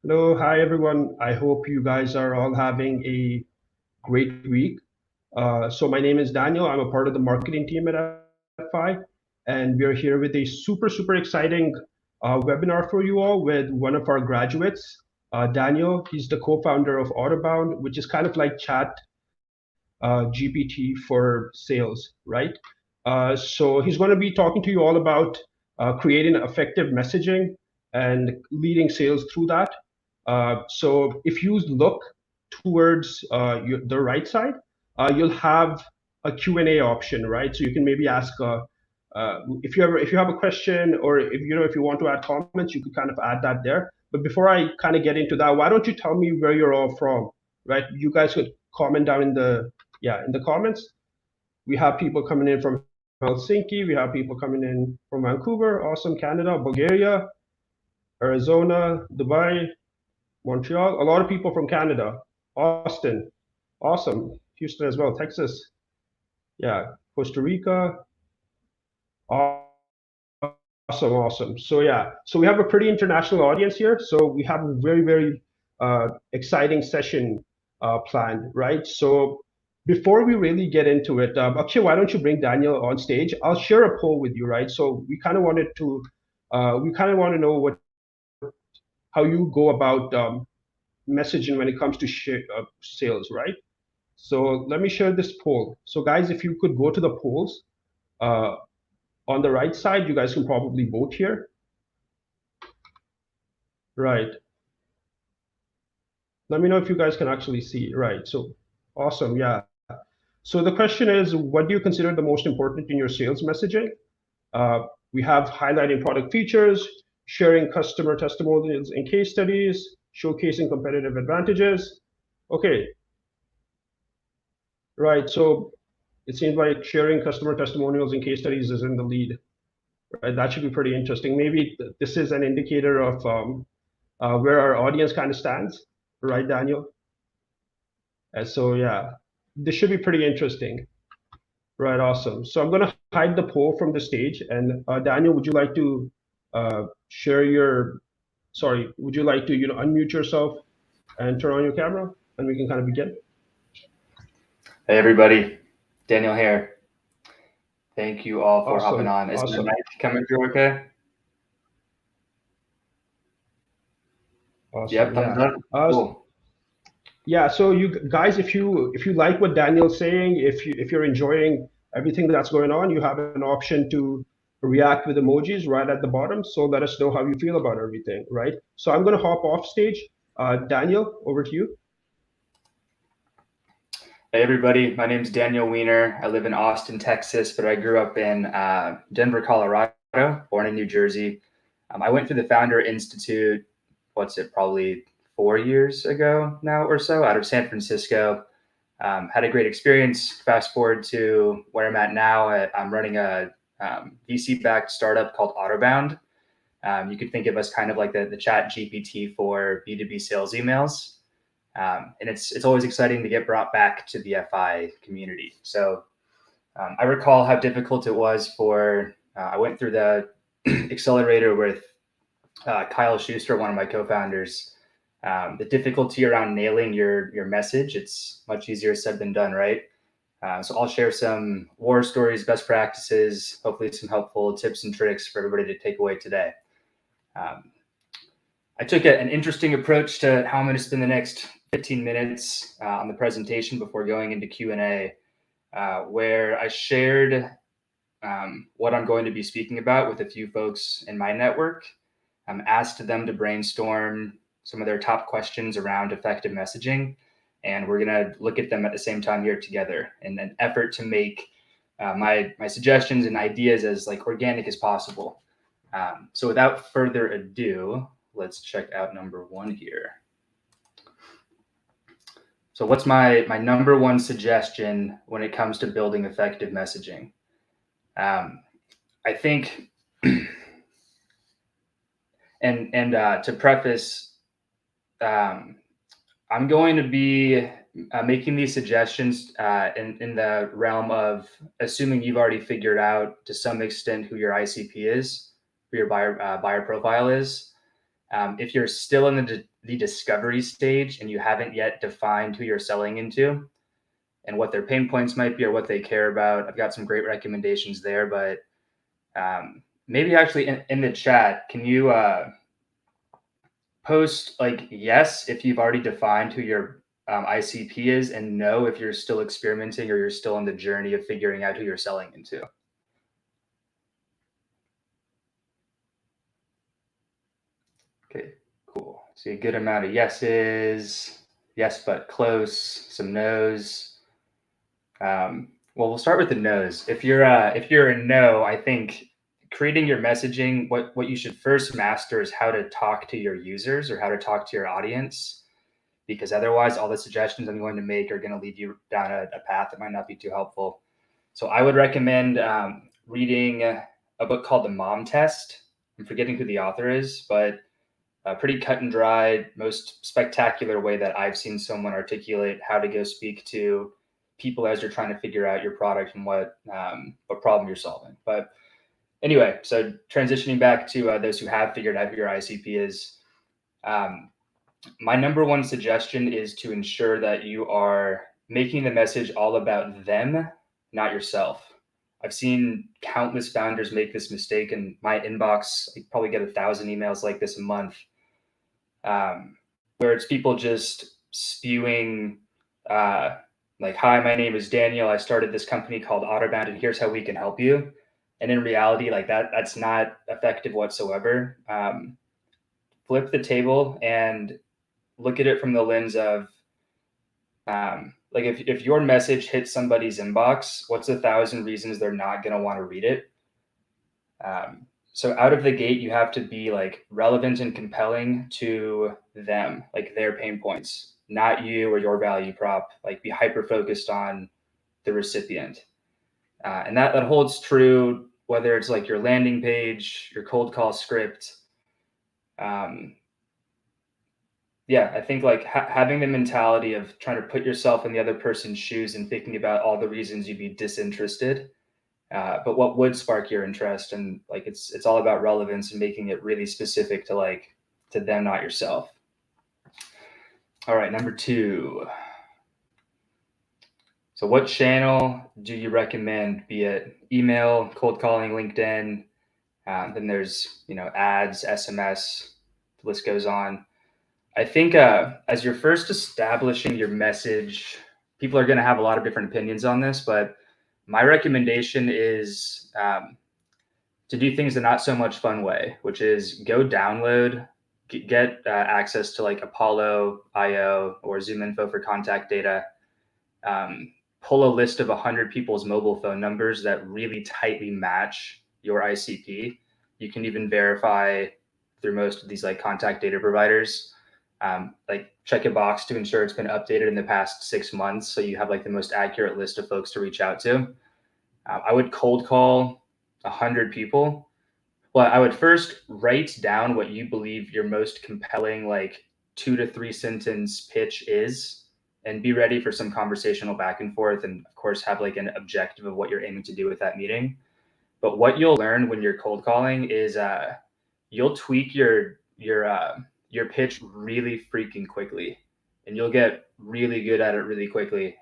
Hello, hi everyone. I hope you guys are all having a great week. So my name is Daniel. I'm a part of the marketing team at F5, and we're here with a super exciting webinar for you all with one of our graduates, Daniel. He's the co-founder of Autobound, which is kind of like Chat GPT for sales, right? So he's going to be talking to you all about creating effective messaging and leading sales through that. So if you look towards the right side, you'll have a Q&A option, right? So you can maybe ask if you have a question, or if you want to add comments, you could kind of add that there. But before I kind of get into that, why don't you tell me where you're all from, right? You guys could comment down in the comments. We have people coming in from Helsinki. We have people coming in from Vancouver, awesome, Canada, Bulgaria, Arizona, Dubai, Montreal. A lot of people from Canada, Austin, awesome, Houston as well, Texas, yeah, Costa Rica, awesome, awesome. So yeah, so we have a pretty international audience here. So we have a very exciting session planned, right? So before we really get into it, Akshay, why don't you bring Daniel on stage? I'll share a poll with you, right? So we kind of want to know how you go about messaging when it comes to sales, right? So let me share this poll. So guys, if you could go to the polls uh, on the right side, you guys can probably vote here. Right. Let me know if you guys can actually see. Right. So awesome. Yeah. So the question is, what do you consider the most important in your sales messaging? Uh, we have highlighting product features, sharing customer testimonials and case studies, showcasing competitive advantages. Okay. Right. So it seems like sharing customer testimonials and case studies is in the lead. Right. That should be pretty interesting. Maybe this is an indicator of where our audience kind of stands. Right, Daniel? So yeah, this should be pretty interesting. Right, awesome. So I'm going to hide the poll from the stage. And Daniel, would you like to share your, sorry, would you like to, unmute yourself and turn on your camera and we can kind of begin? Hey everybody, Daniel here. Thank you all for hopping Awesome, on. Is my awesome, mic coming through okay? Yep, awesome. thumbs Yeah. up. Cool. Yeah. So you guys, if you like what Daniel's saying, if you're enjoying everything that's going on, you have an option to react with emojis right at the bottom. So let us know how you feel about everything, right? So I'm going to hop off stage. Daniel, over to you. Hey everybody, my name's Daniel Wiener. I live in Austin, Texas, but I grew up in Denver, Colorado, born in New Jersey. I went through the Founder Institute, probably 4 years ago now or so, out of San Francisco. Had a great experience. Fast forward to where I'm at now. I'm running a VC-backed startup called Autobound. You could think of us kind of like the Chat GPT for B2B sales emails. And it's always exciting to get brought back to the FI community. So I recall how difficult it was I went through the accelerator with Kyle Schuster, one of my co-founders. The difficulty around nailing your message, it's much easier said than done, right? So I'll share some war stories, best practices, hopefully some helpful tips and tricks for everybody to take away today. Um, I took an interesting approach to how I'm going to spend the next 15 minutes on the presentation before going into Q&A, where I shared what I'm going to be speaking about with a few folks in my network. Asked them to brainstorm some of their top questions around effective messaging, and we're going to look at them at the same time here together in an effort to make my suggestions and ideas as organic as possible. So without further ado, let's check out number one here. So what's my number one suggestion when it comes to building effective messaging? I think, and to preface, I'm going to be making these suggestions in the realm of assuming you've already figured out to some extent who your ICP is, who your buyer profile is. If you're still in the discovery stage and you haven't yet defined who you're selling into and what their pain points might be or what they care about, I've got some great recommendations there. But maybe actually in the chat, can you post like yes if you've already defined who your ICP is, and no if you're still experimenting or you're still on the journey of figuring out who you're selling into. Okay, cool. See a good amount of yeses, yes but close, some nos. Well, we'll start with the no's. If you're a no, I think creating your messaging, what you should first master is how to talk to your users or how to talk to your audience, because otherwise all the suggestions I'm going to make are going to lead you down a path that might not be too helpful. So I would recommend reading a book called The Mom Test. I'm forgetting who the author is, but a pretty cut and dried, most spectacular way that I've seen someone articulate how to go speak to people as you're trying to figure out your product and what problem you're solving. But anyway, so transitioning back to those who have figured out who your ICP is, my number one suggestion is to ensure that you are making the message all about them, not yourself. I've seen countless founders make this mistake in my inbox. I probably get 1,000 emails like this a month, where it's people just spewing like, hi, my name is Daniel. I started this company called Autobound, and here's how we can help you. And in reality, like that's not effective whatsoever. Flip the table and look at it from the lens of like if your message hits somebody's inbox, what's 1,000 reasons they're not going to want to read it? So out of the gate, you have to be like relevant and compelling to them, like their pain points, not you or your value prop. Like be hyper focused on the recipient, and that holds true whether it's like your landing page, your cold call script. Yeah, I think like having the mentality of trying to put yourself in the other person's shoes and thinking about all the reasons you'd be disinterested, but what would spark your interest, and like it's all about relevance and making it really specific to them, not yourself. All right, number 2. So what channel do you recommend, be it email, cold calling, LinkedIn? Then there's ads, SMS, the list goes on. I think as you're first establishing your message, people are going to have a lot of different opinions on this, but my recommendation is to do things the not so much fun way, which is go download, get access to like Apollo IO or Zoom Info for contact data, pull a list of 100 people's mobile phone numbers that really tightly match your ICP. You can even verify through most of these like contact data providers. Like check a box to ensure it's been updated in the past 6 months, so you have like the most accurate list of folks to reach out to. I would cold call 100 people. Well, I would first write down what you believe your most compelling, like 2 to 3 sentence pitch is, and be ready for some conversational back and forth. And of course, have like an objective of what you're aiming to do with that meeting. But what you'll learn when you're cold calling is you'll tweak your pitch really freaking quickly, and you'll get really good at it really quickly.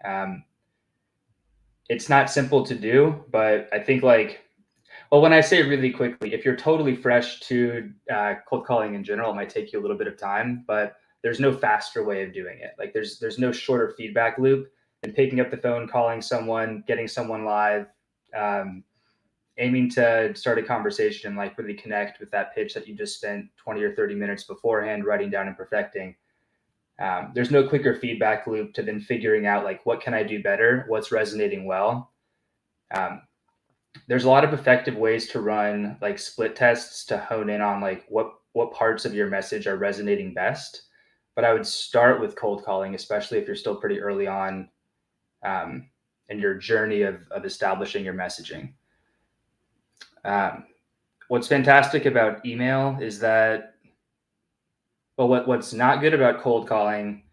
It's not simple to do, but I think well, when I say really quickly, if you're totally fresh to cold calling in general, it might take you a little bit of time, but there's no faster way of doing it. Like there's no shorter feedback loop than picking up the phone, calling someone, getting someone live, aiming to start a conversation and like really connect with that pitch that you just spent 20 or 30 minutes beforehand writing down and perfecting. There's no quicker feedback loop to then figuring out like, what can I do better? What's resonating well? There's a lot of effective ways to run like split tests to hone in on like what parts of your message are resonating best. But I would start with cold calling, especially if you're still pretty early on in your journey of establishing your messaging. What's fantastic about email is that, well, what's not good about cold calling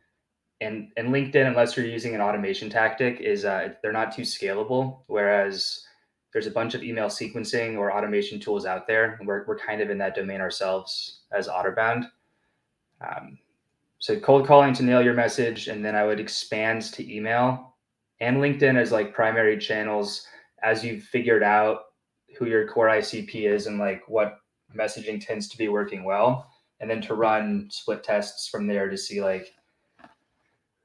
and LinkedIn, unless you're using an automation tactic, is they're not too scalable. Whereas there's a bunch of email sequencing or automation tools out there. We're kind of in that domain ourselves as Otterbound. So cold calling to nail your message, and then I would expand to email and LinkedIn as like primary channels as you've figured out who your core ICP is and like what messaging tends to be working well, and then to run split tests from there to see like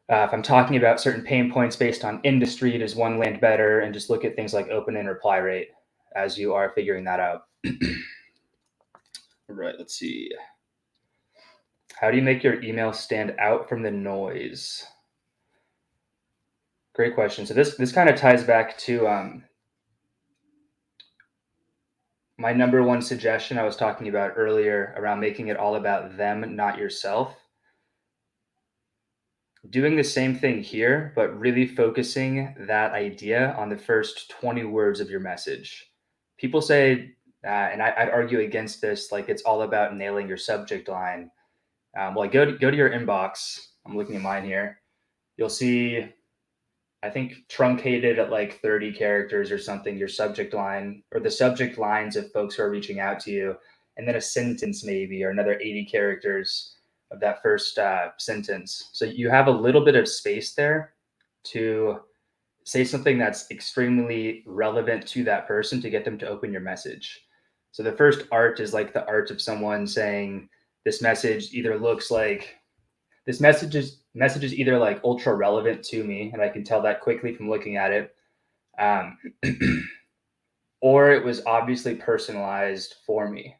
if I'm talking about certain pain points based on industry, does one land better, and just look at things like open and reply rate as you are figuring that out. Right, let's see. How do you make your email stand out from the noise? Great question. So this kind of ties back to my number one suggestion I was talking about earlier around making it all about them, not yourself. Doing the same thing here, but really focusing that idea on the first 20 words of your message. People say, and I'd argue against this, like it's all about nailing your subject line. Well, go to your inbox. I'm looking at mine here. You'll see, I think truncated at like 30 characters or something, your subject line or the subject lines of folks who are reaching out to you, and then a sentence maybe or another 80 characters of that first sentence. So you have a little bit of space there to say something that's extremely relevant to that person to get them to open your message. So the first art is like the art of someone saying this message either looks like this message is either like ultra relevant to me, and I can tell that quickly from looking at it, um, or it was obviously personalized for me.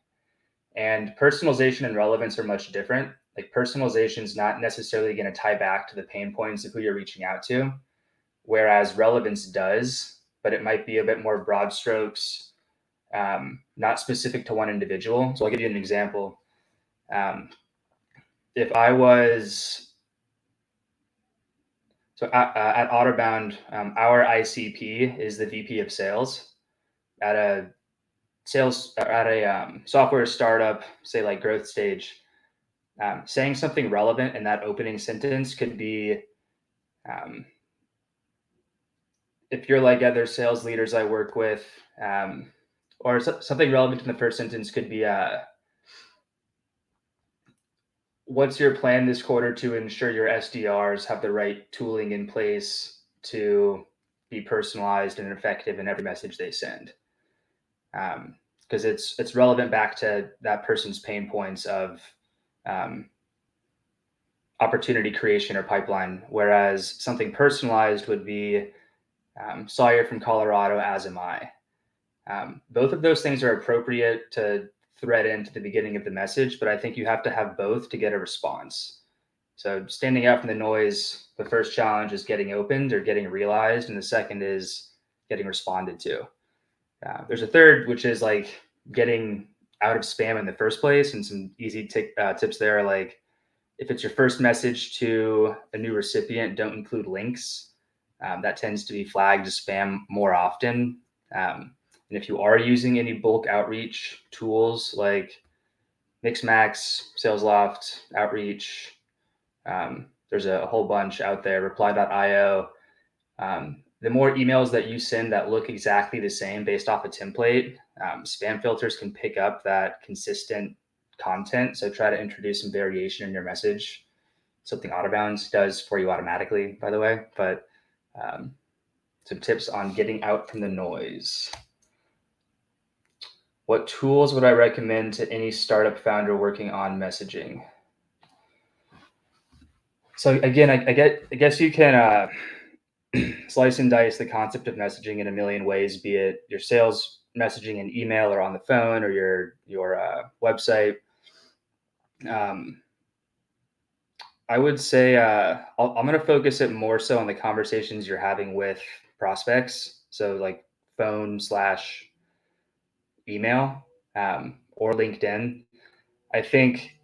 And personalization and relevance are much different. Like personalization is not necessarily going to tie back to the pain points of who you're reaching out to, whereas relevance does, but it might be a bit more broad strokes, not specific to one individual. So I'll give you an example. If I was So at Otterbound, our ICP is the VP of sales at a software startup, say like growth stage. Saying something relevant in that opening sentence could be, if you're like other sales leaders I work with, or something relevant in the first sentence could be, what's your plan this quarter to ensure your SDRs have the right tooling in place to be personalized and effective in every message they send? Because it's relevant back to that person's pain points of opportunity creation or pipeline, whereas something personalized would be Sawyer from Colorado, as am I. Both of those things are appropriate to thread into the beginning of the message, but I think you have to have both to get a response. So standing out from the noise, the first challenge is getting opened or getting realized, and the second is getting responded to. There's a third, which is like getting out of spam in the first place, and some easy tips there are like, if it's your first message to a new recipient, don't include links. That tends to be flagged as spam more often. And if you are using any bulk outreach tools like Mixmax, SalesLoft, Outreach, there's a whole bunch out there, reply.io. The more emails that you send that look exactly the same based off a template, spam filters can pick up that consistent content. So try to introduce some variation in your message. Something Autobound does for you automatically, by the way. But some tips on getting out from the noise. What tools would I recommend to any startup founder working on messaging? So again, I guess you can slice and dice the concept of messaging in a million ways, be it your sales messaging in email or on the phone or your website. I would say I'm going to focus it more so on the conversations you're having with prospects. So like phone/email or LinkedIn. I think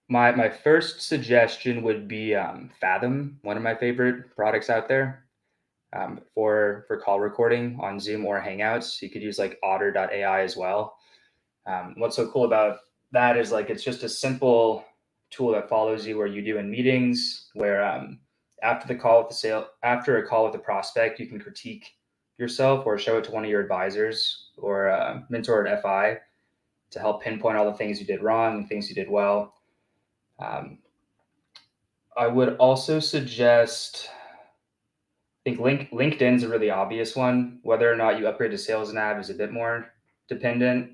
my first suggestion would be Fathom, one of my favorite products out there. For call recording on Zoom or Hangouts. You could use like Otter.ai as well. What's so cool about that is like it's just a simple tool that follows you where you do in meetings, where after a call with a prospect, you can critique yourself or show it to one of your advisors or mentor at FI to help pinpoint all the things you did wrong and things you did well. I would also suggest, I think LinkedIn's a really obvious one. Whether or not you upgrade to Sales Nav is a bit more dependent.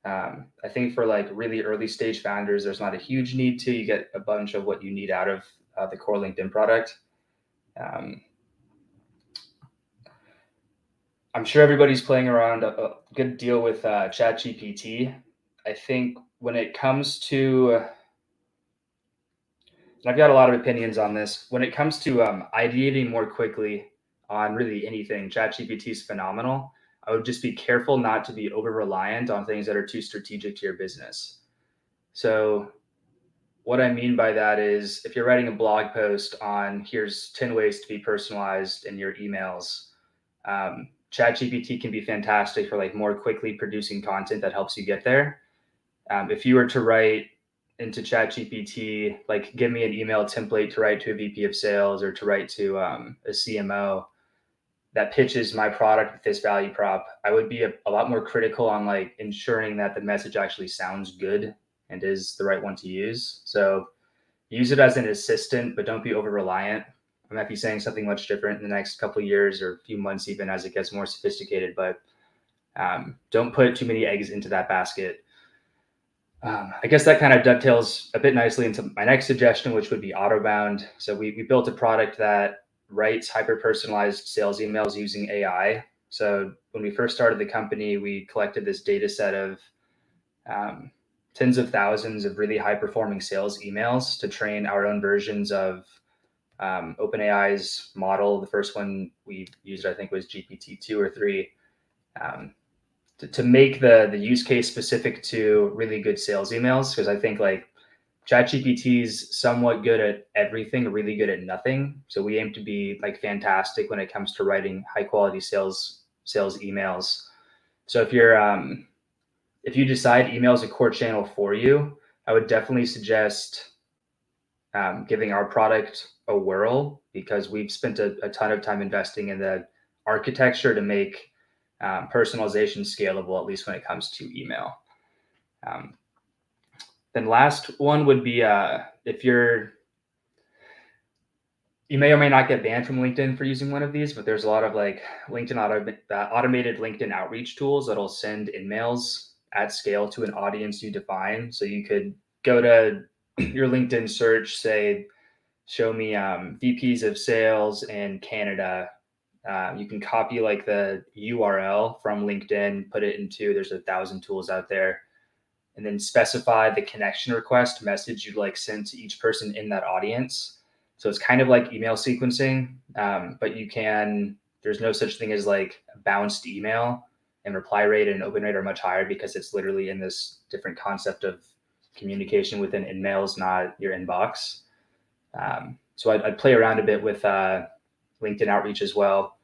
I think for like really early stage founders, there's not a huge need to. You get a bunch of what you need out of the core LinkedIn product. I'm sure everybody's playing around a good deal with ChatGPT. I think when it comes to, and I've got a lot of opinions on this, when it comes to ideating more quickly on really anything, ChatGPT is phenomenal. I would just be careful not to be over reliant on things that are too strategic to your business. So what I mean by that is if you're writing a blog post on here's 10 ways to be personalized in your emails, ChatGPT can be fantastic for like more quickly producing content that helps you get there. If you were to write into ChatGPT, like give me an email template to write to a VP of sales or to write to a CMO that pitches my product with this value prop, I would be a lot more critical on like ensuring that the message actually sounds good and is the right one to use. So use it as an assistant, but don't be over reliant. I might be saying something much different in the next couple of years or a few months, even as it gets more sophisticated, but don't put too many eggs into that basket. I guess that kind of dovetails a bit nicely into my next suggestion, which would be Autobound. So we built a product that writes hyper-personalized sales emails using AI. So when we first started the company, we collected this data set of tens of thousands of really high-performing sales emails to train our own versions of OpenAI's model. The first one we used, I think, was GPT-2 or 3. To make the use case specific to really good sales emails, because I think like ChatGPT's somewhat good at everything, really good at nothing. So we aim to be like fantastic when it comes to writing high quality sales emails. So if you decide email is a core channel for you, I would definitely suggest giving our product a whirl, because we've spent a ton of time investing in the architecture to make personalization scalable, at least when it comes to email. Then last one would be if you may or may not get banned from LinkedIn for using one of these, but there's a lot of like automated LinkedIn outreach tools that'll send emails at scale to an audience you define. So you could go to your LinkedIn search, say, show me VPs of sales in Canada. You can copy like the URL from LinkedIn, put it into, there's 1,000 tools out there, and then specify the connection request message you'd like sent to each person in that audience. So it's kind of like email sequencing, but there's no such thing as like a bounced email, and reply rate and open rate are much higher because it's literally in this different concept of communication within emails, not your inbox. So I'd play around a bit with LinkedIn outreach as well.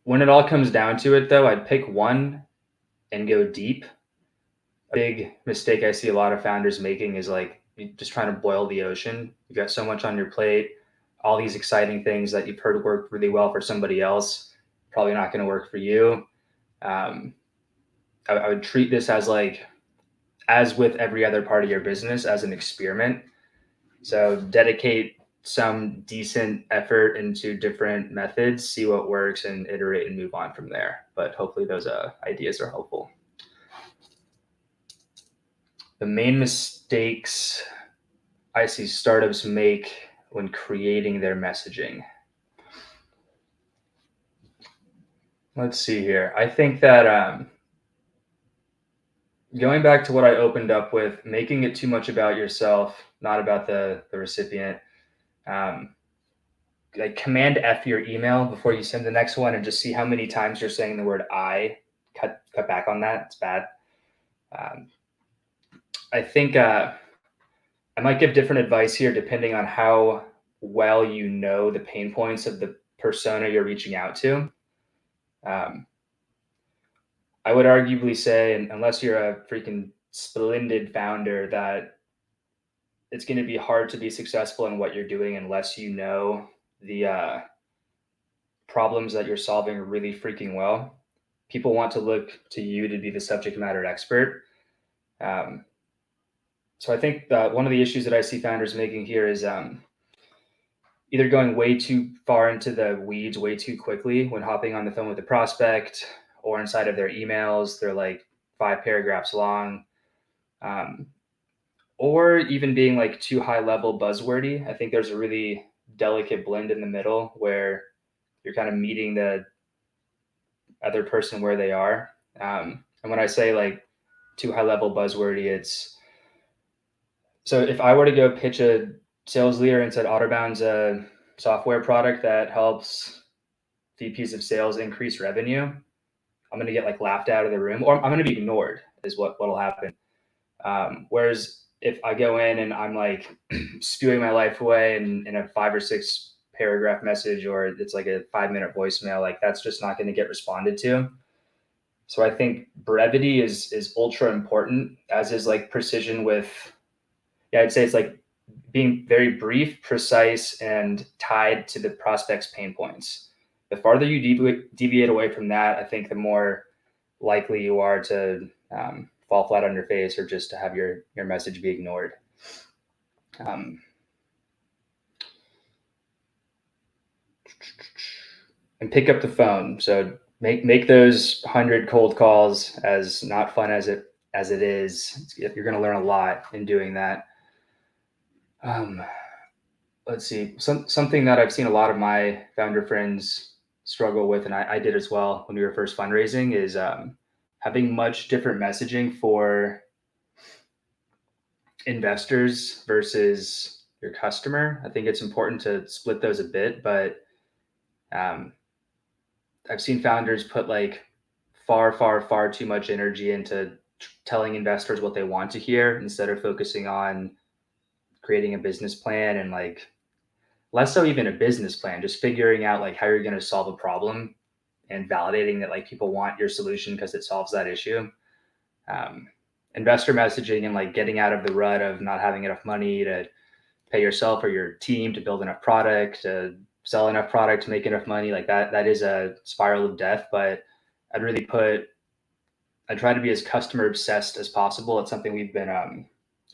When it all comes down to it, though, I'd pick one and go deep. A big mistake I see a lot of founders making is like just trying to boil the ocean. You've got so much on your plate, all these exciting things that you've heard work really well for somebody else, probably not going to work for you. I would treat this as with every other part of your business, as an experiment. So dedicate some decent effort into different methods, see what works, and iterate and move on from there. But hopefully those ideas are helpful. The main mistakes I see startups make when creating their messaging. Let's see here. I think that going back to what I opened up with, making it too much about yourself, not about the recipient. Like Command F your email before you send the next one and just see how many times you're saying the word I. Cut back on that. It's bad. I think I might give different advice here depending on how well you know the pain points of the persona you're reaching out to. I would arguably say, unless you're a freaking splendid founder, that it's going to be hard to be successful in what you're doing unless you know the problems that you're solving really freaking well. People want to look to you to be the subject matter expert. So I think one of the issues that I see founders making here is either going way too far into the weeds way too quickly when hopping on the phone with a prospect, or inside of their emails, they're like 5 paragraphs long, um, or even being like too high level buzzwordy. I think there's a really delicate blend in the middle where you're kind of meeting the other person where they are. And when I say like too high level buzzwordy, it's so if I were to go pitch a sales leader and said Autobound's a software product that helps VPs of sales increase revenue, I'm going to get like laughed out of the room, or I'm going to be ignored is what'll happen. Whereas if I go in and I'm like spewing my life away in a 5 or 6 paragraph message, or it's like a 5 minute voicemail, like that's just not going to get responded to. So I think brevity is ultra important, as is like precision with, yeah, I'd say it's like being very brief, precise, and tied to the prospect's pain points. The farther you deviate away from that, I think the more likely you are to fall flat on your face, or just to have your message be ignored. Um, and pick up the phone. So make those 100 cold calls as not fun as it is. You're going to learn a lot in doing that. Um, let's see, something that I've seen a lot of my founder friends struggle with, and I did as well when we were first fundraising, is having much different messaging for investors versus your customer. I think it's important to split those a bit, but um, I've seen founders put like far too much energy into telling investors what they want to hear, instead of focusing on creating a business plan, and like less so even a business plan, just figuring out like how you're going to solve a problem and validating that like people want your solution because it solves that issue. Um, Investor messaging and like getting out of the rut of not having enough money to pay yourself or your team to build enough product, to sell enough product to make enough money, like that is a spiral of death. But I'd really put, I try to be as customer obsessed as possible. It's something we've been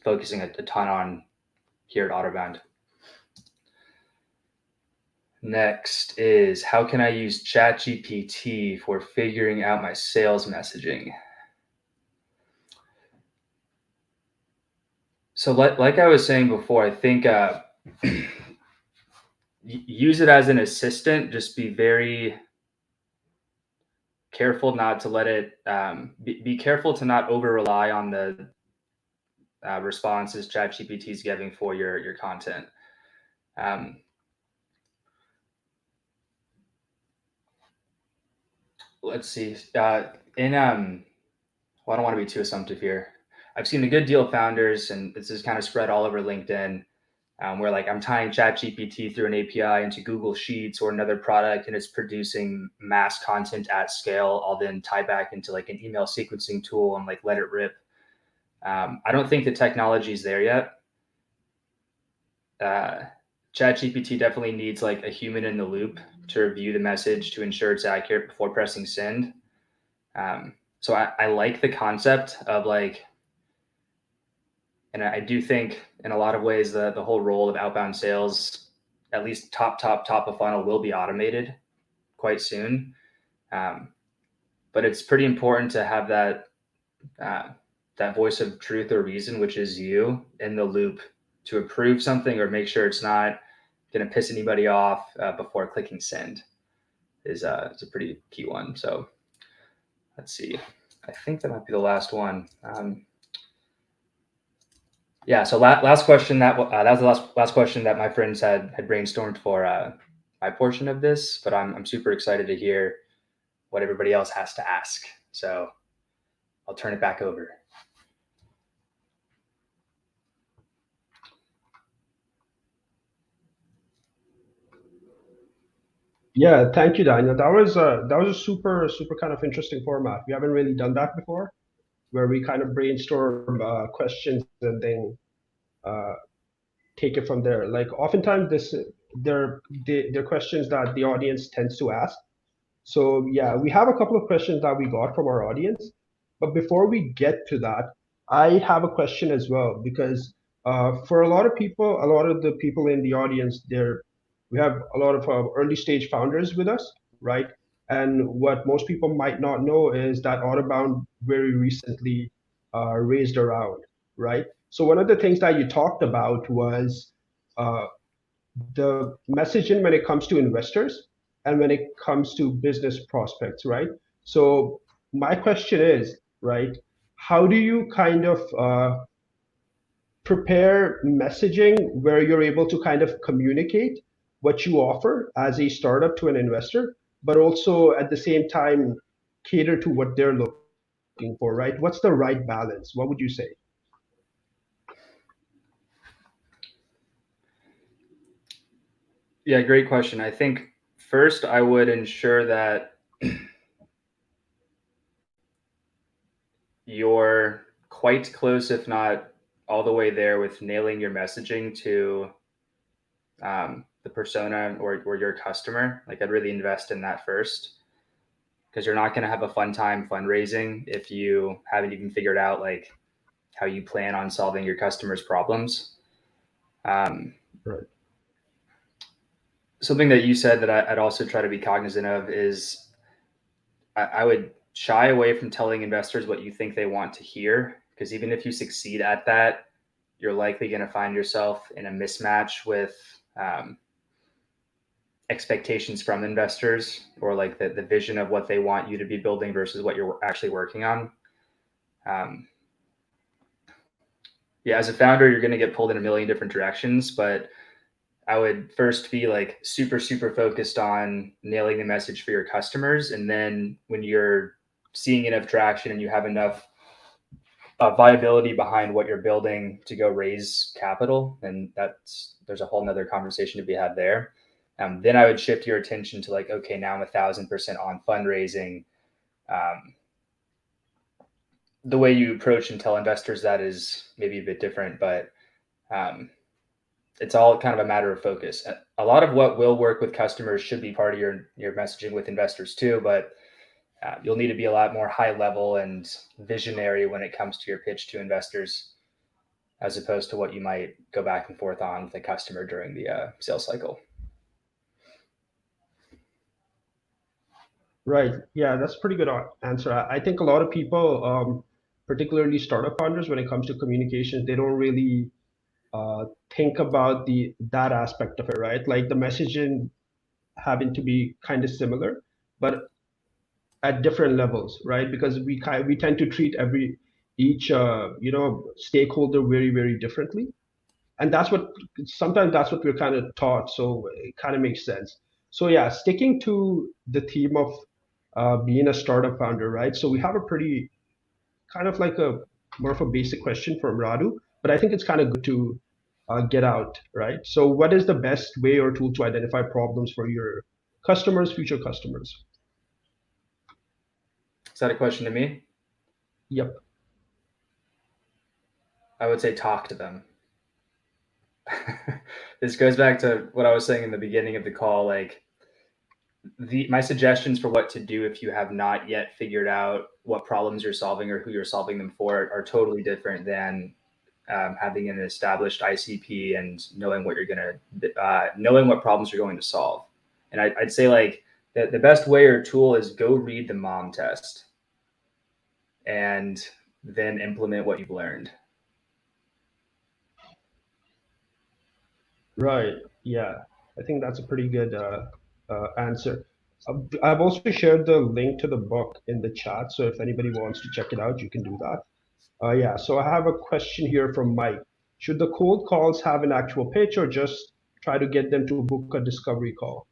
focusing a ton on here at Autobound. Next is, how can I use ChatGPT for figuring out my sales messaging? So like I was saying before, I think use it as an assistant. Just be very careful not to let it, be careful to not over rely on the responses ChatGPT is giving for your content. Um, let's see. Well, I don't want to be too assumptive here. I've seen a good deal of founders, and this is kind of spread all over LinkedIn, where like I'm tying ChatGPT through an API into Google Sheets or another product, and it's producing mass content at scale. I'll then tie back into like an email sequencing tool and like let it rip. I don't think the technology is there yet. ChatGPT definitely needs like a human in the loop to review the message to ensure it's accurate before pressing send. So I like the concept of like, and I do think in a lot of ways the whole role of outbound sales, at least top of funnel, will be automated quite soon. But it's pretty important to have that voice of truth or reason, which is you, in the loop to approve something or make sure it's not going to piss anybody off before clicking send. Is a pretty key one. So let's see. I think that might be the last one. Yeah. So last question, that was the last question that my friends had brainstormed for my portion of this. But I'm super excited to hear what everybody else has to ask. So I'll turn it back over. Yeah, thank you, Daniel. That was a super kind of interesting format. We haven't really done that before, where we kind of brainstorm questions and then uh, take it from there. Like oftentimes they're questions that the audience tends to ask. So yeah, we have a couple of questions that we got from our audience. But before we get to that, I have a question as well because for a lot of people, a lot of the people in the audience, we have a lot of early stage founders with us, right? And what most people might not know is that Autobound very recently raised a round, right? So one of the things that you talked about was uh, the messaging when it comes to investors and when it comes to business prospects, right? So my question is, right, how do you kind of prepare messaging where you're able to kind of communicate what you offer as a startup to an investor, but also at the same time cater to what they're looking for, right? What's the right balance? What would you say? Yeah, great question. I think first I would ensure that you're quite close, if not all the way there, with nailing your messaging to the persona or your customer. Like I'd really invest in that first because you're not going to have a fun time fundraising if you haven't even figured out like how you plan on solving your customers' problems. Um, Right. Something that you said that I'd also try to be cognizant of is I would shy away from telling investors what you think they want to hear because even if you succeed at that, you're likely going to find yourself in a mismatch with expectations from investors or like the vision of what they want you to be building versus what you're actually working on. Um, yeah, as a founder, you're going to get pulled in a million different directions, but I would first be like super, super focused on nailing the message for your customers. And then when you're seeing enough traction and you have enough viability behind what you're building to go raise capital, and there's a whole nother conversation to be had there. Then I would shift your attention to like, okay, now I'm 1,000% on fundraising. Um, the way you approach and tell investors that is maybe a bit different, but um, it's all kind of a matter of focus. A lot of what will work with customers should be part of your messaging with investors too, but you'll need to be a lot more high level and visionary when it comes to your pitch to investors, as opposed to what you might go back and forth on with a customer during the sales cycle. Right. Yeah, that's a pretty good answer. I think a lot of people, particularly startup founders, when it comes to communications, they don't really think about the that aspect of it, right? Like the messaging having to be kind of similar, but at different levels, right? Because we tend to treat each stakeholder very very differently, and that's what sometimes that's what we're kind of taught. So it kind of makes sense. So yeah, sticking to the theme of being a startup founder, right? So we have a pretty kind of like a more of a basic question from Radu, but I think it's kind of good to get out, right? So what is the best way or tool to identify problems for your customers, future customers? Is that a question to me? Yep. I would say talk to them. This goes back to what I was saying in the beginning of the call. Like my suggestions for what to do if you have not yet figured out what problems you're solving or who you're solving them for are totally different than having an established ICP and knowing what you're gonna knowing what problems you're going to solve. And I'd say like the best way or tool is go read the mom test and then implement what you've learned. Right. Yeah. I think that's a pretty good answer. I've also shared the link to the book in the chat, so if anybody wants to check it out, you can do that. Yeah, so I have a question here from Mike. Should the cold calls have an actual pitch or just try to get them to book a discovery call?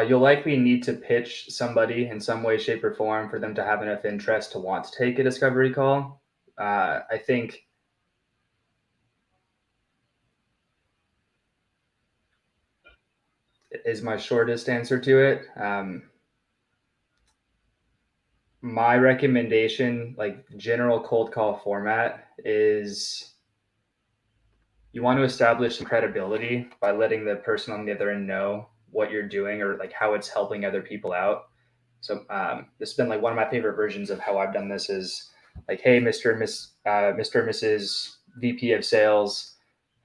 You'll likely need to pitch somebody in some way, shape, or form for them to have enough interest to want to take a discovery call. I think is my shortest answer to it. My recommendation, like general cold call format, is you want to establish some credibility by letting the person on the other end know what you're doing or like how it's helping other people out. So this has been like one of my favorite versions of how I've done this is like, hey, Mr. and Mrs. VP of Sales,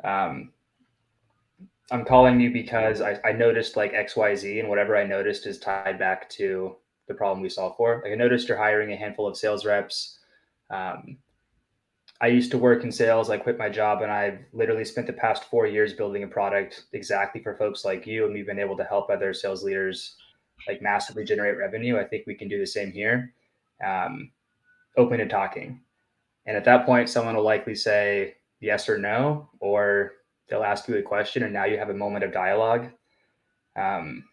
I'm calling you because I noticed like XYZ, and whatever I noticed is tied back to the problem we solve for. Like I noticed you're hiring a handful of sales reps. Um, I used to work in sales. I quit my job, and I've literally spent the past 4 years building a product exactly for folks like you. And we've been able to help other sales leaders like massively generate revenue. I think we can do the same here. Um, Open to talking. And at that point, someone will likely say yes or no, or they'll ask you a question, and now you have a moment of dialogue. Um,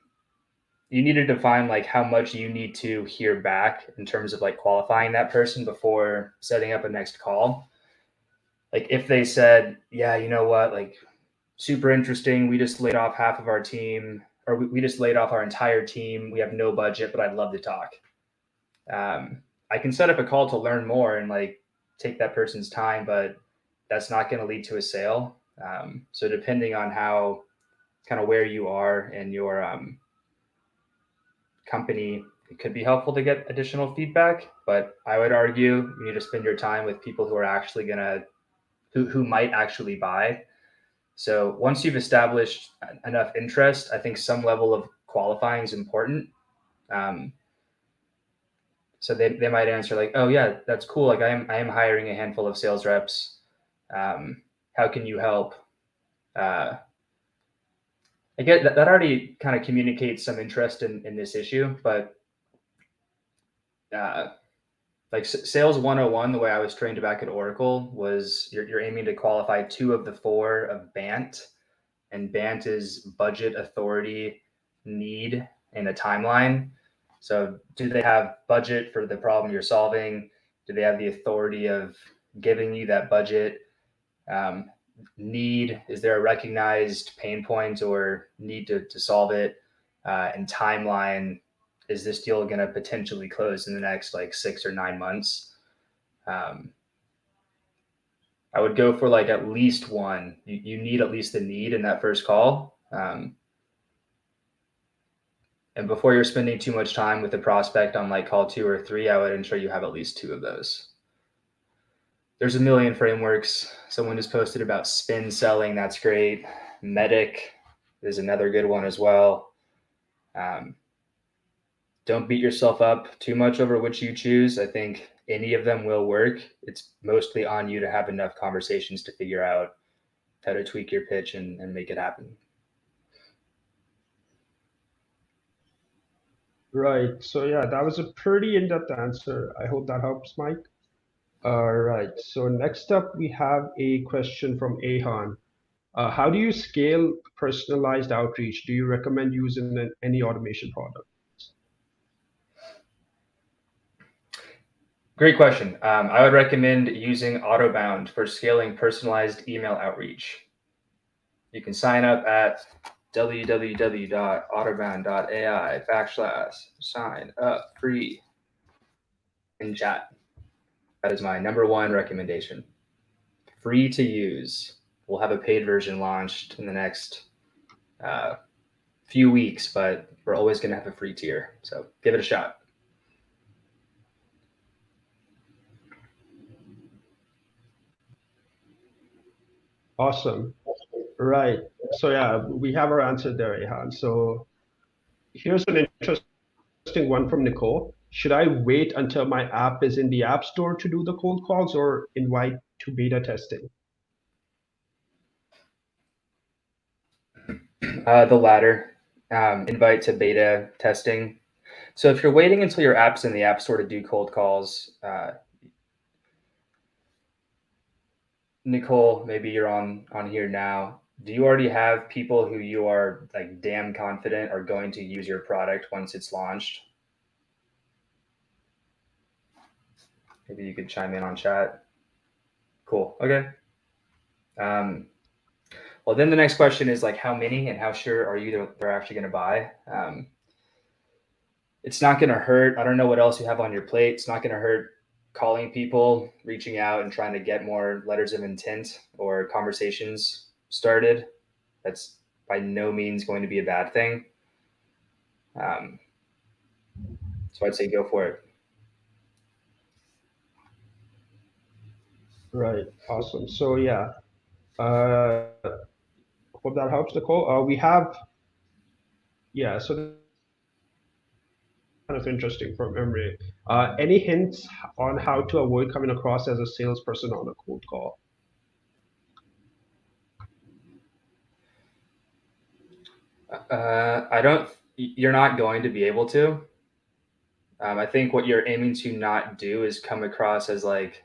you need to define like how much you need to hear back in terms of like qualifying that person before setting up a next call. Like if they said, yeah, you know what, like super interesting, we just laid off half of our team, or we just laid off our entire team, we have no budget, but I'd love to talk. I can set up a call to learn more and like take that person's time, but that's not going to lead to a sale. So depending on how kind of where you are in your company, it could be helpful to get additional feedback. But I would argue you need to spend your time with people who are actually gonna who might actually buy. So once you've established enough interest, I think some level of qualifying is important. Um, so they might answer like, oh yeah, that's cool. Like I am hiring a handful of sales reps. How can you help? Uh, I get that already kind of communicates some interest in this issue, but uh, like sales 101, the way I was trained back at Oracle was you're aiming to qualify two of the four of BANT, and BANT is budget, authority, need, and a timeline. So do they have budget for the problem you're solving? Do they have the authority of giving you that budget? Um, Need, is there a recognized pain point or need to solve it? And timeline, is this deal going to potentially close in the next like 6 or 9 months? Um, I would go for like at least one. You need at least the need in that first call. And before you're spending too much time with the prospect on like call 2 or 3, I would ensure you have at least 2 of those. There's a million frameworks. Someone just posted about spin selling. That's great. Medic is another good one as well. Um, don't beat yourself up too much over which you choose. I think any of them will work. It's mostly on you to have enough conversations to figure out how to tweak your pitch and make it happen. Right. So yeah, that was a pretty in-depth answer. I hope that helps, Mike. All right. So next up, we have a question from Ahan. How do you scale personalized outreach? Do you recommend using any automation product? Great question. I would recommend using Autobound for scaling personalized email outreach. You can sign up at www.autobound.ai/sign up free in chat. That is my number one recommendation. Free to use. We'll have a paid version launched in the next uh, few weeks, but we're always going to have a free tier. So give it a shot. Awesome. Right. So yeah, we have our answer there, Ihan. So here's an interesting one from Nicole. Should I wait until my app is in the App Store to do the cold calls or invite to beta testing? The latter, invite to beta testing. So if you're waiting until your app's in the App Store to do cold calls, Nicole, maybe you're on here now. Do you already have people who you are like damn confident are going to use your product once it's launched? Maybe you could chime in on chat. Cool. Okay. Um, well, then the next question is like, how many and how sure are you that they're actually going to buy? It's not going to hurt. I don't know what else you have on your plate. It's not going to hurt calling people, reaching out, and trying to get more letters of intent or conversations started. That's by no means going to be a bad thing. So I'd say go for it. Right. Awesome. So yeah, uh, hope that helps, Nicole. We have, yeah, so this is kind of interesting from Emre. Any hints on how to avoid coming across as a salesperson on a cold call? I don't. You're not going to be able to. I think what you're aiming to not do is come across as like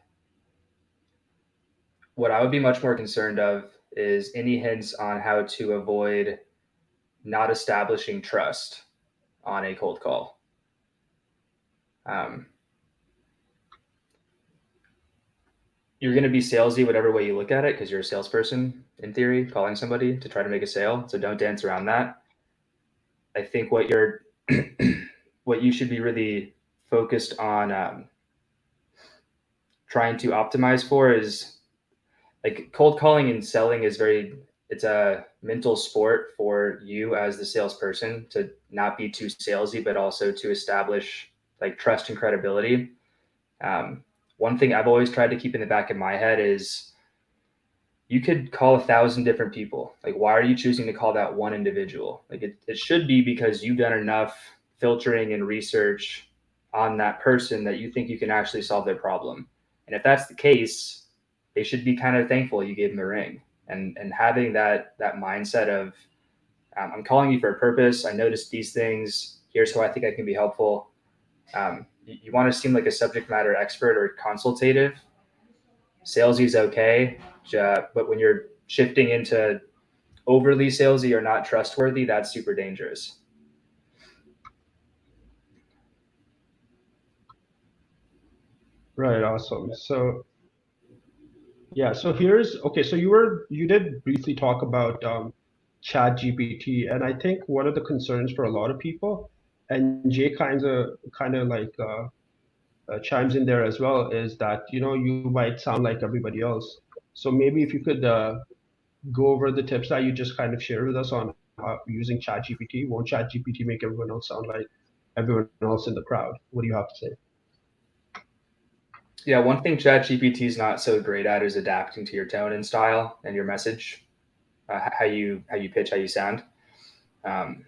what I would be much more concerned of is any hints on how to avoid not establishing trust on a cold call. Um, you're going to be salesy whatever way you look at it because you're a salesperson in theory calling somebody to try to make a sale. So don't dance around that. I think what you're what you should be really focused on trying to optimize for is like cold calling and selling is very it's a mental sport for you as the salesperson to not be too salesy but also to establish like trust and credibility. One thing I've always tried to keep in the back of my head is you could call 1,000 different people. Like, why are you choosing to call that one individual? Like, it should be because you've done enough filtering and research on that person that you think you can actually solve their problem. And if that's the case, they should be kind of thankful you gave them a ring. And having that mindset of I'm calling you for a purpose. I noticed these things. Here's how I think I can be helpful. You want to seem like a subject matter expert or consultative. Salesy is okay, but when you're shifting into overly salesy or not trustworthy, that's super dangerous. Right. Awesome. So yeah, so here's okay. So you did briefly talk about Chat GPT, and I think one of the concerns for a lot of people, and Jay kind of like chimes in there as well, is that you might sound like everybody else. So maybe if you could go over the tips that you just kind of shared with us on how, using Chat GPT. Won't Chat GPT make everyone else sound like everyone else in the crowd? What do you have to say? Yeah, one thing ChatGPT is not so great at is adapting to your tone and style and your message, how you pitch, how you sound. Um,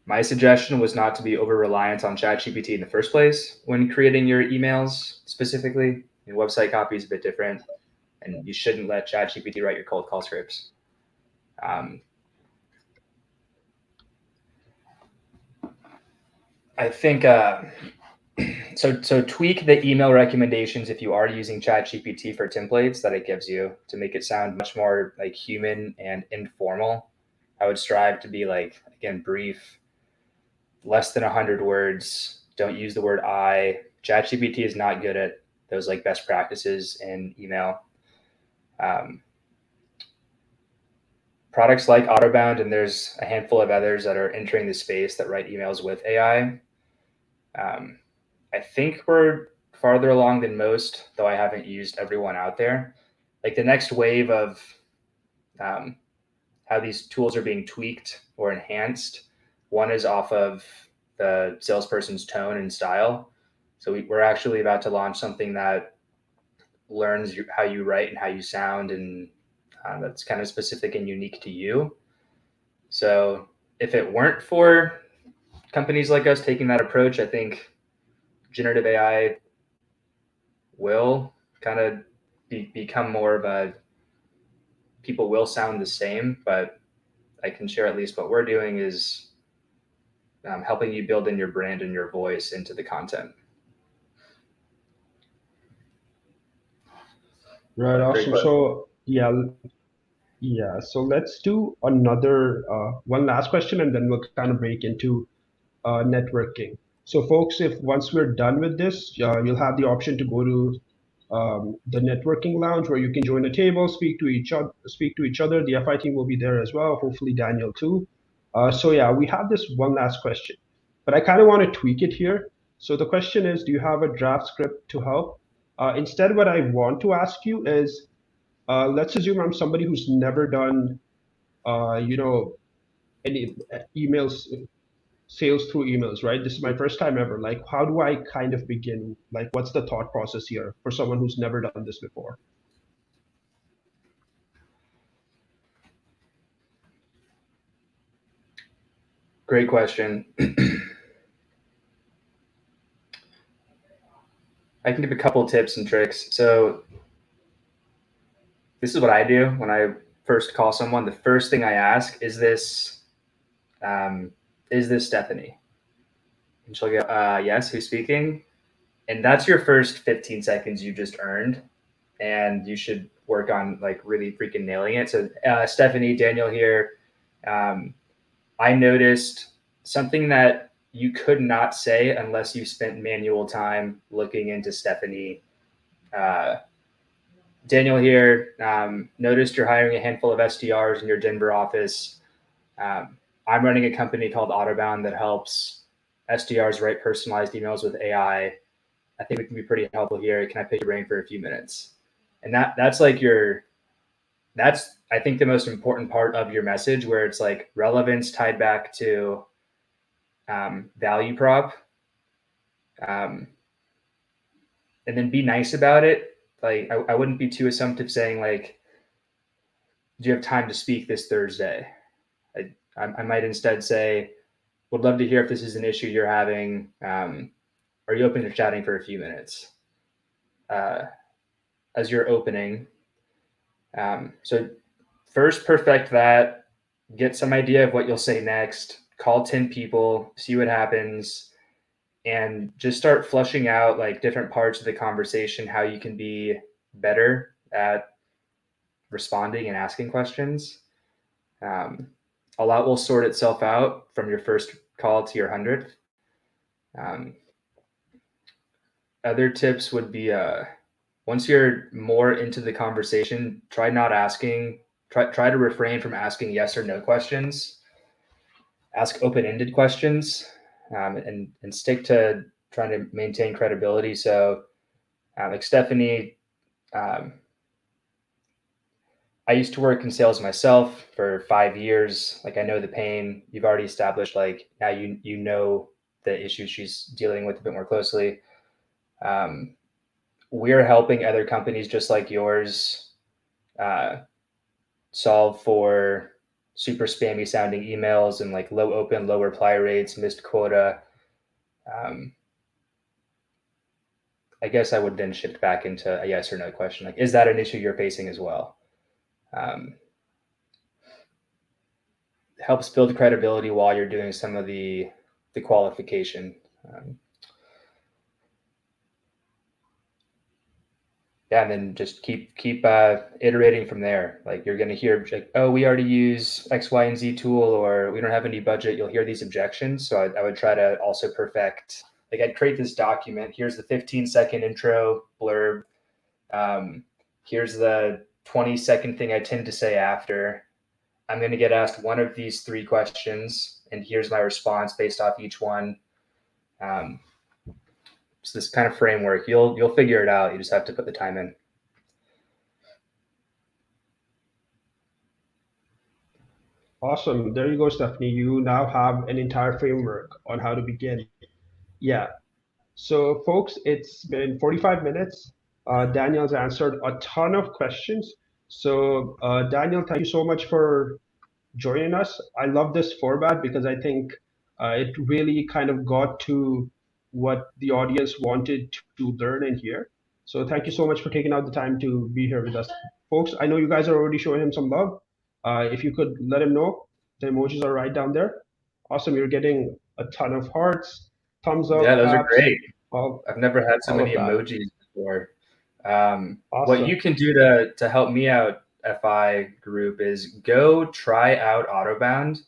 my suggestion was not to be over reliant on ChatGPT in the first place when creating your emails specifically. Your website copy is a bit different, and you shouldn't let ChatGPT write your cold call scripts. Um, I think so tweak the email recommendations if you are using ChatGPT for templates that it gives you to make it sound much more like human and informal. I would strive to be like again brief, less than 100 words. Don't use the word I. ChatGPT is not good at those like best practices in email. Um, Products like Autobound and there's a handful of others that are entering the space that write emails with AI. Um, I think we're farther along than most, though I haven't used everyone out there. Like the next wave of um, how these tools are being tweaked or enhanced, one is off of the salesperson's tone and style. So we're actually about to launch something that learns how you write and how you sound, and that's kind of specific and unique to you. So if it weren't for companies like us taking that approach, I think generative AI will kind of become more of a people will sound the same, but I can share at least what we're doing is helping you build in your brand and your voice into the content. Right. But great Awesome. question. So yeah, yeah. So let's do another one last question, and then we'll kind of break into networking. So, folks, if once we're done with this, you'll have the option to go to the networking lounge where you can join a table, speak to each other. The FI team will be there as well. Hopefully, Daniel too. So, yeah, we have this one last question, but I kind of want to tweak it here. So the question is, do you have a draft script to help? Instead, what I want to ask you is, let's assume I'm somebody who's never done, you know, any emails sales through emails, right? This is my first time ever. Like, how do I kind of begin? Like, what's the thought process here for someone who's never done this before? Great question. I can give a couple tips and tricks. So this is what I do when I first call someone. The first thing I ask is this Stephanie? And she'll go, yes, who's speaking? And that's your first 15 seconds you just earned. And you should work on like really freaking nailing it. So Stephanie, Daniel here. Um, I noticed something that you could not say unless you spent manual time looking into Stephanie. Uh, Daniel here. Noticed you're hiring a handful of SDRs in your Denver office. I'm running a company called Autobound that helps SDRs write personalized emails with AI. I think we can be pretty helpful here. Can I pick your brain for a few minutes? And that's like that's I think the most important part of your message, where it's like relevance tied back to value prop, um, and then be nice about it. Like I wouldn't be too assumptive saying like, do you have time to speak this Thursday? I might instead say, would love to hear if this is an issue you're having. Are you open to chatting for a few minutes? As your opening. So first perfect that, get some idea of what you'll say next, call 10 people, see what happens, and just start flushing out like different parts of the conversation, how you can be better at responding and asking questions. A lot will sort itself out from your first call to your 100th. Other tips would be once you're more into the conversation, try to refrain from asking yes or no questions. Ask open-ended questions, and stick to trying to maintain credibility. So, like Stephanie, um, I used to work in sales myself for 5 years. Like I know the pain. You've already established like now you know the issues she's dealing with a bit more closely. Um, we're helping other companies just like yours uh, solve for super spammy sounding emails and like low open, low reply rates, missed quota. Um, I guess I would then shift back into a yes or no question. Like, is that an issue you're facing as well? Um, helps build credibility while you're doing some of the qualification. Um, yeah, and then just keep iterating from there. Like you're going to hear like, oh, we already use X, Y, and Z tool, or we don't have any budget. You'll hear these objections. So I would try to also perfect. Like I'd create this document. Here's the 15-second intro blurb. Here's the 20-second thing I tend to say after. I'm going to get asked one of these three questions, and here's my response based off each one. It's this kind of framework. You'll figure it out. You just have to put the time in. Awesome. There you go, Stephanie. You now have an entire framework on how to begin. Yeah. So, folks, it's been 45 minutes. Daniel's answered a ton of questions. So, Daniel, thank you so much for joining us. I love this format because I think it really kind of got to what the audience wanted to learn and hear. So thank you so much for taking out the time to be here with us. Folks, I know you guys are already showing him some love. If you could let him know, the emojis are right down there. Awesome, you're getting a ton of hearts, thumbs Yeah, up, those are taps, great. all, I've never had so all many of that. emojis before. What you Awesome. can do to help me out, FI group, is go try out Autobound,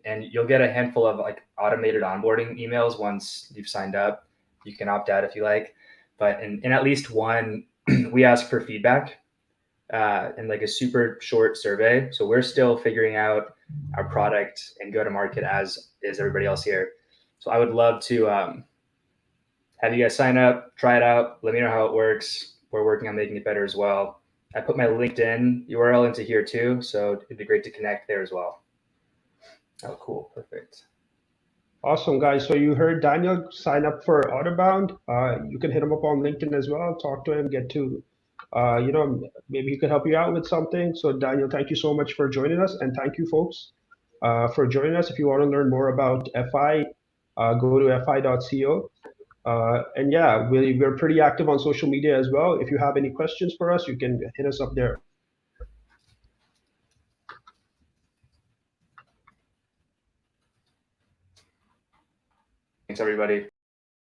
and you'll get a handful of like automated onboarding emails once you've signed up. You can opt out if you like, but in at least one, we ask for feedback in like a super short survey. So we're still figuring out our product and go to market as is everybody else here. So I would love to have you guys sign up, try it out, let me know how it works. We're working on making it better as well. I put my LinkedIn URL into here too, so it'd be great to connect there as well. Oh, cool, perfect. Awesome, guys. So you heard Daniel sign up for Autobound. You can hit him up on LinkedIn as well. Talk to him. Get to, maybe he could help you out with something. So Daniel, thank you so much for joining us, and thank you, folks, for joining us. If you want to learn more about FI, go to fi.co. And yeah, we're pretty active on social media as well. If you have any questions for us, you can hit us up there. Thanks, everybody.